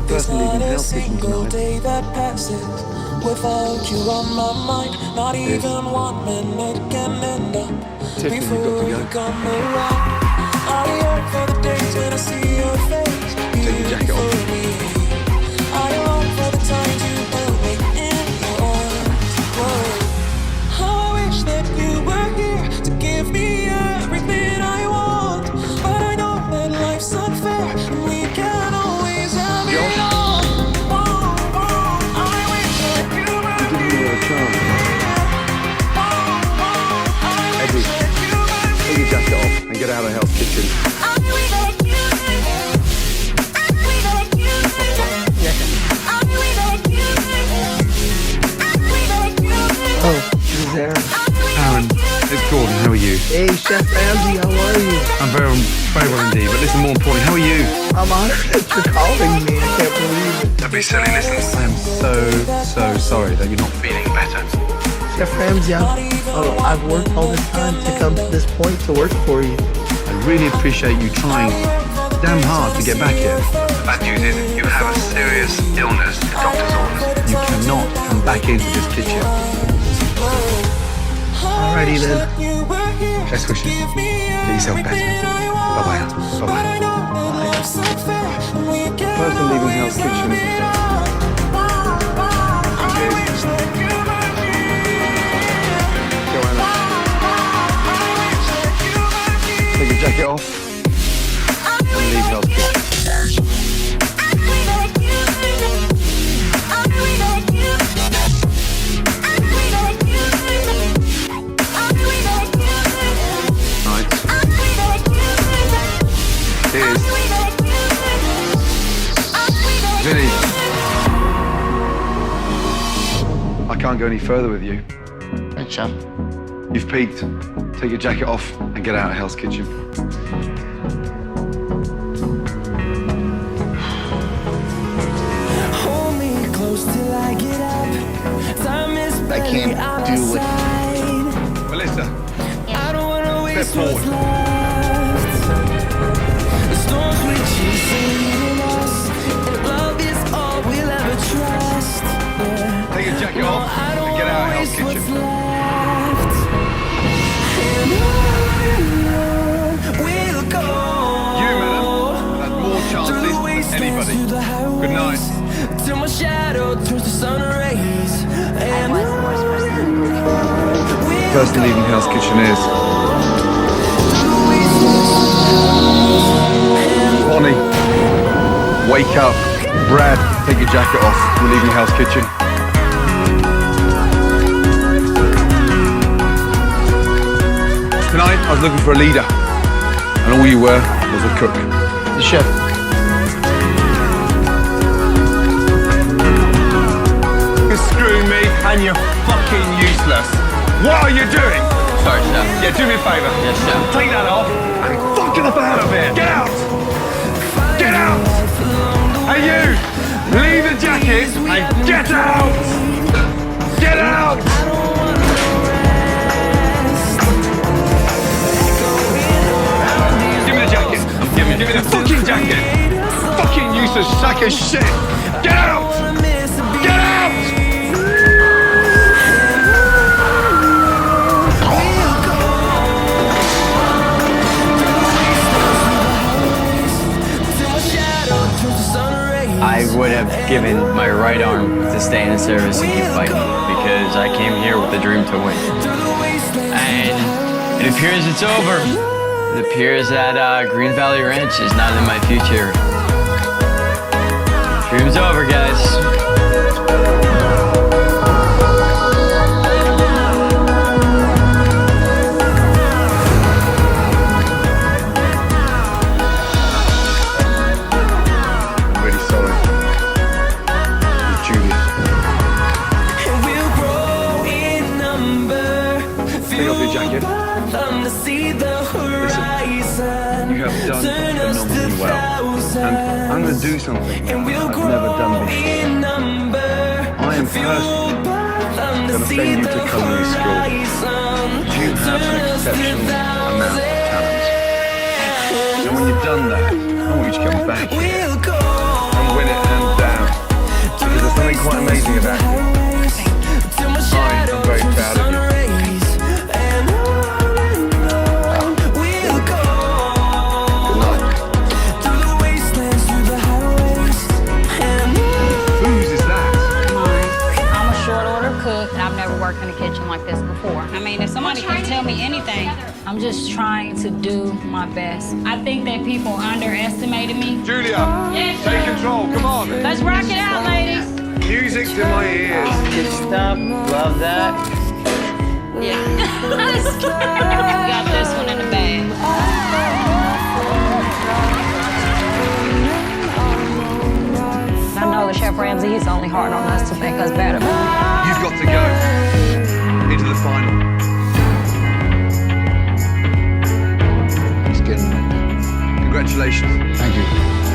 There's not a single day that passes without you on my mind. Not even 1 minute can end up before you come around. I yearn for the days when I see your face. Beautiful me. I long for the times you held me in your arms. Whoa. How I wish that you were here to give me everything I want. But I know that life's unfair and we can't always have it all. I wish that you were here. Eddie, take your jacket off and get out of Hell's Kitchen. Oh, he's there. Aaron, it's Gordon. How are you? Hey, Chef Ramsay, how are you? I'm very well indeed. But listen, more important, how are you? I'm honored that you're calling me. I can't believe it. Don't be silly. Listen, I am so sorry that you're not feeling better. Chef Ramsay, I've worked all this time to come to this point to work for you. I really appreciate you trying damn hard to get back here. The bad news is you have a serious illness. The doctor's orders. You cannot come back into this kitchen. Alrighty then. Best wishes. Get yourself better. Bye-bye. First I'm leaving Hell's Kitchen. Joanna. Take your jacket off and leave Hell's Kitchen. Cheers. Vinny. I can't go any further with you. Right, Chef. You've peaked. Take your jacket off and get out of Hell's Kitchen. Hold me close till I get up. Time is I can't do it. Melissa, I don't wanna waste step forward. what's left. The storms we chase are leading us, and love is all we'll ever trust. Yeah. Take your jacket off I don't and get out of wanna Hell's waste what's Kitchen. left. And on we'll go. You, madam, have more chances than anybody. Good night. Till my shadow turns to sun rays. And First leaving Hell's Kitchen is Bonnie. Wake up. Brad, take your jacket off. We're leaving Hell's Kitchen. Tonight, I was looking for a leader, and all you were was a cook. The chef. You're screwing me, and you're fucking useless. What are you doing? Sorry, Chef. Yeah, do me a favour. Yes, Chef. Take that off and fucking up out of here. Get out! Get out! Hey, you! Leave the jacket and get out! Get out! Give me the jacket. Give me the fucking jacket. Fucking useless sack of shit. Get out! Get out! I would have given my right arm to stay in the service and keep fighting because I came here with a dream to win. And it appears it's over. It appears that Green Valley Ranch is not in my future. Dream's over, guys. And I'm going to do something I've never done before. I am personally going to send you to culinary school. You have an exceptional amount of talent. And when you've done that, I want you to come back here and win it and everything about you. I am very proud of you. Whose is that? I'm a short order cook, and I've never worked in a kitchen like this before. I mean, if somebody can tell me anything, I'm just trying to do my best. I think that people underestimated me. Julia, take control, come on. Let's rock it out, ladies. Music's in my ears. Good stuff. Love that. Yeah. Got this one in the bag. I know the Chef Ramsay is only hard on us to make us better. You've got to go into the final. It's getting late. Congratulations. Thank you.